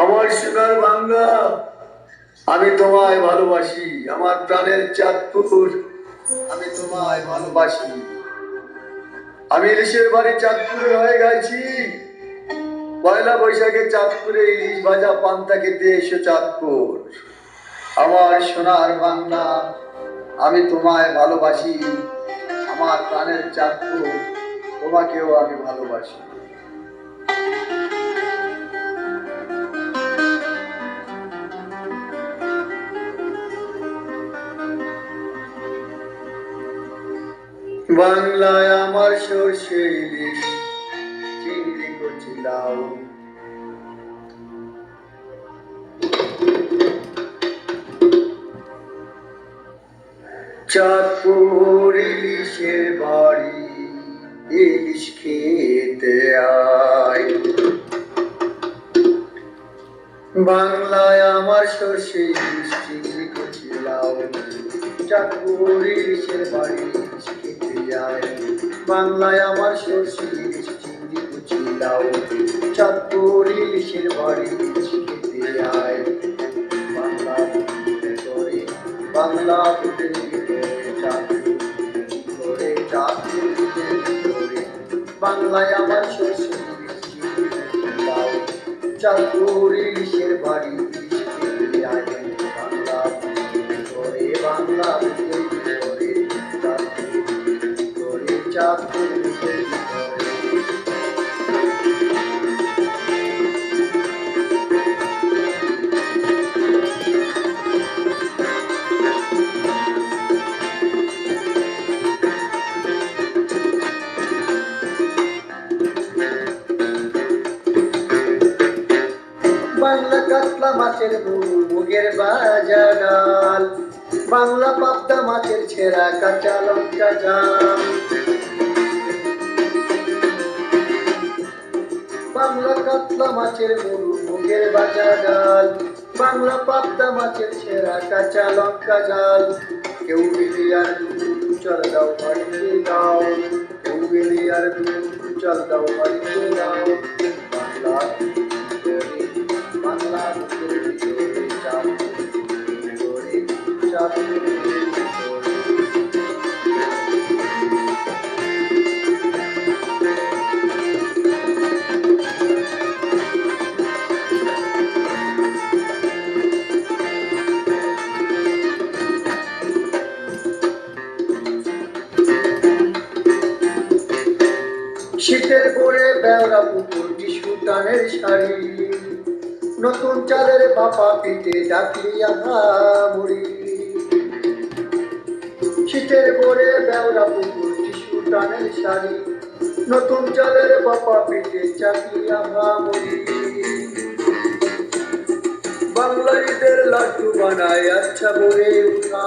আমার সোনার বাংলা, আমি তোমায় ভালোবাসি। আমার প্রাণের চাঁদপুর, আমি তোমায় ভালোবাসি। আমি ইলিশের বাড়ি চাঁদপুরে হয়ে গেছি। পয়লা বৈশাখে চাঁদপুরে ইলিশ ভাজা পান্তা খেতে এসো চাঁদপুর। আমার সোনার বাংলা, আমি তোমায় ভালোবাসি। আমার প্রাণের চাঁদপুর, তোমাকেও আমি ভালোবাসি। বাংলায় আমার সর্ষে ইলিশ, চিংড়ি কচি লাউ, চাঁদপুর ইলিশের বাড়ি, ইলিশ খেতে আয়। বাংলায় আমার সর্ষে ইলিশ, চিংড়ি কচি লাউ, চাঁদপুর ইলিশের বাড়ি, ইলিশ খেতে আয়। বাংলায় আমার সর্ষে ইলিশ, চিংড়ি কচি লাউ, চাঁদপুর ইলিশের বাড়ি, ইলিশ খেতে আয়। বাংলা করে, বাংলা বুকের ভিতরে চাঁদপুর করে, চাঁদপুর বুকের ভিতরে। বাংলায় আমার সর্ষে ইলিশ, চিংড়ি কচি লাউ, চাঁদপুর ইলিশের বাড়ি, ইলিশ খেতে আয়। বাংলা করে, বাংলা বুকের ভিতরে চাঁদপুর করে, চাঁদপুর বুকের ভিতরে। বাংলা কাতলা মাছের মুগের ভাজা ডাল, বাংলা পাবদা মাছের ছেঁড়া কাঁচা লঙ্কা ঝাল। বাংলা কাতলা মাছের মুগের ভাজা ডাল, বাংলা পাবদা মাছের ছেঁড়া কাঁচা লঙ্কা ঝাল। কেউ এলে আর দুধ চল দাও বাড়িতে দাও, কেউ এলে আর দুধ চল দাও বাড়িতে দাও। বাংলা বাংলা বুকের ভিতরে চাঁদপুর করে, চাঁদপুর ভিতরে। শীতের পরে বেওরা পুকুর টিস্যু টানের শাড়ি, নতুন চালের বাপা পিঠে ডাকলি মুড়ি। শীতের পরে বেওরা পুকুর টিস্যু টানের শাড়ি, নতুন চালের বাপা পিঠে চাকলি মুড়ি। বাংলা ঈদের লাড্ডু বানায় আচ্ছা ভরে উঠা,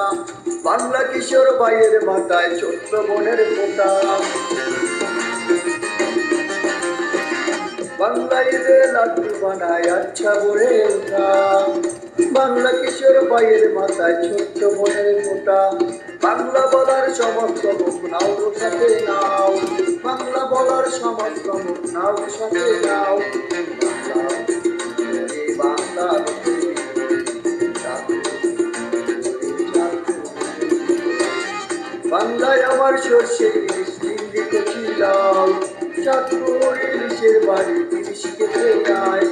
বাংলা কিশোর বাইয়ের মাথায় ছোট্ট বোনের ফোঁটা। বাংলা ঈদে লাড্ডু বানায় আচ্ছা ভরে ওঠা, বাংলা কিশোর বাইয়ের মাথায় ছোট্ট বোনের ফোঁটা। বাংলা বলার সমস্ত মুখ নাও সাথে নাও, বাংলা বলার সমস্ত মুখ নাও সাথে নাও। বাংলা বাংলায় আমার সর্ষে ইলিশ, চিংড়ি কচি লাউ, চাঁদপুর ইলিশের বাড়ি, ইলিশ খেতে আয়।